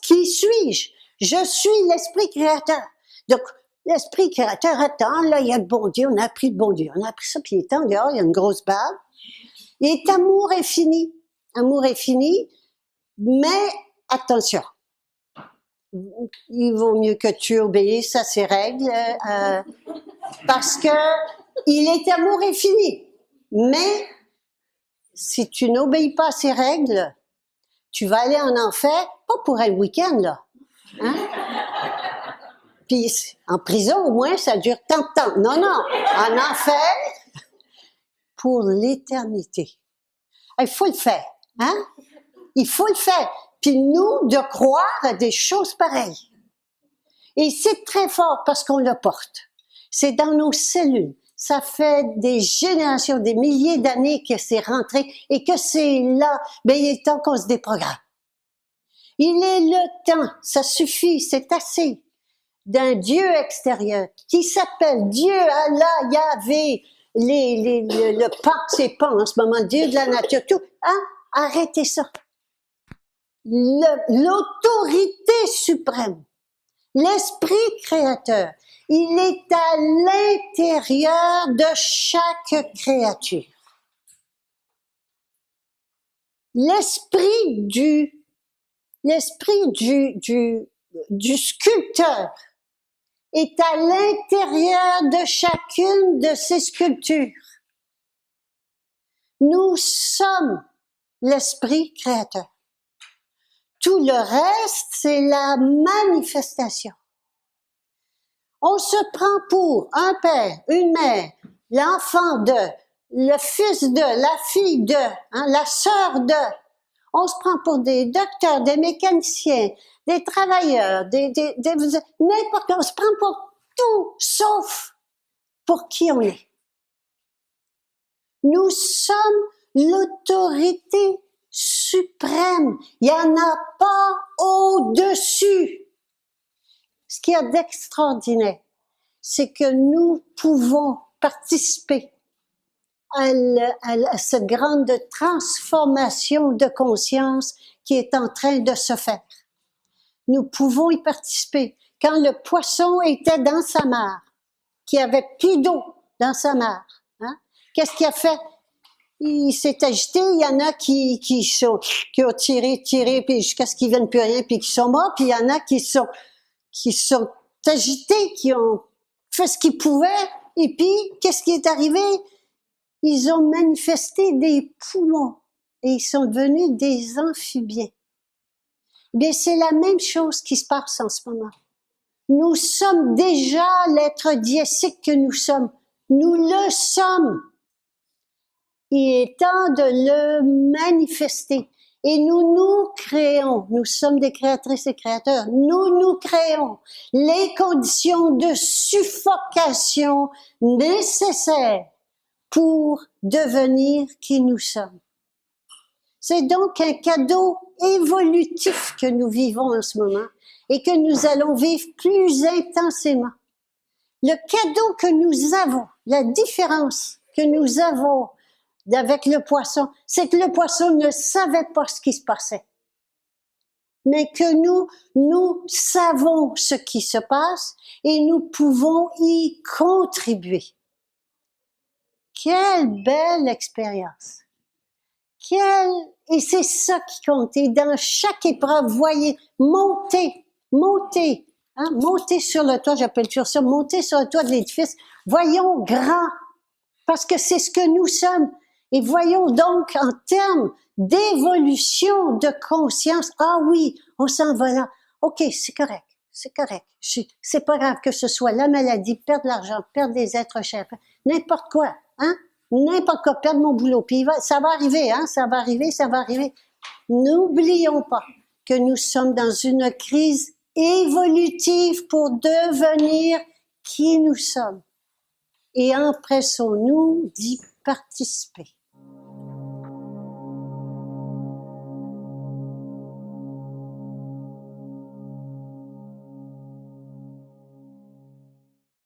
Qui suis-je? Je suis l'Esprit créateur. Donc, l'Esprit créateur attend, là, il y a le bon Dieu, on a appris le bon Dieu. On a appris ça, puis il est en dehors, il y a une grosse barbe. Il est amour infini. Amour infini, mais attention. Il vaut mieux que tu obéisses à ses règles, parce que il est amour infini. Mais, si tu n'obéis pas à ses règles, tu vas aller en enfer, pas pour un week-end, là. Hein? Puis, en prison, au moins, ça dure tant de temps. Non, en enfer, pour l'éternité. Il faut le faire, hein? Il faut le faire. Puis nous, de croire à des choses pareilles. Et c'est très fort parce qu'on le porte. C'est dans nos cellules. Ça fait des générations, des milliers d'années que c'est rentré et que c'est là. Ben, il est temps qu'on se déprogramme. Il est le temps, ça suffit, c'est assez, d'un Dieu extérieur qui s'appelle Dieu, Allah, Yahvé, le pan, c'est pan en ce moment, Dieu de la nature, tout. Hein? Arrêtez ça. L'autorité suprême, l'Esprit créateur, il est à l'intérieur de chaque créature. L'esprit du sculpteur est à l'intérieur de chacune de ces sculptures. Nous sommes l'esprit créateur. Tout le reste, c'est la manifestation. On se prend pour un père, une mère, l'enfant de, le fils de, la fille de, hein, la sœur de. On se prend pour des docteurs, des mécaniciens, des travailleurs, n'importe quoi. On se prend pour tout, sauf pour qui on est. Nous sommes l'autorité suprême. Il n'y en a pas au-dessus. Ce qu'il y a d'extraordinaire, c'est que nous pouvons participer à cette grande transformation de conscience qui est en train de se faire. Nous pouvons y participer. Quand le poisson était dans sa mare, qui avait plus d'eau dans sa mare, hein, qu'est-ce qu'il a fait? Il s'est agité, il y en a qui ont tiré, puis jusqu'à ce qu'ils ne viennent plus rien, puis qui sont morts, puis il y en a qui sont agités, qui ont fait ce qu'ils pouvaient, et puis, qu'est-ce qui est arrivé? Ils ont manifesté des poumons, et ils sont devenus des amphibiens. Bien, c'est la même chose qui se passe en ce moment. Nous sommes déjà l'être diésique que nous sommes. Nous le sommes. Il est temps de le manifester. Et nous créons, nous sommes des créatrices et créateurs, nous créons les conditions de suffocation nécessaires pour devenir qui nous sommes. C'est donc un cadeau évolutif que nous vivons en ce moment et que nous allons vivre plus intensément. Le cadeau que nous avons, la différence que nous avons avec le poisson, c'est que le poisson ne savait pas ce qui se passait. Mais que nous savons ce qui se passe et nous pouvons y contribuer. Quelle belle expérience! Et c'est ça qui compte. Et dans chaque épreuve, voyez, montez sur le toit, j'appelle toujours ça, monter sur le toit de l'édifice. Voyons grand, parce que c'est ce que nous sommes. Et voyons donc en termes d'évolution de conscience, ah oui, on s'en va là. OK, c'est correct. C'est pas grave que ce soit la maladie, perdre l'argent, perdre des êtres chers, n'importe quoi, hein? N'importe quoi, perdre mon boulot. Puis ça va arriver, hein? Ça va arriver. N'oublions pas que nous sommes dans une crise évolutive pour devenir qui nous sommes. Et empressons-nous d'y participer.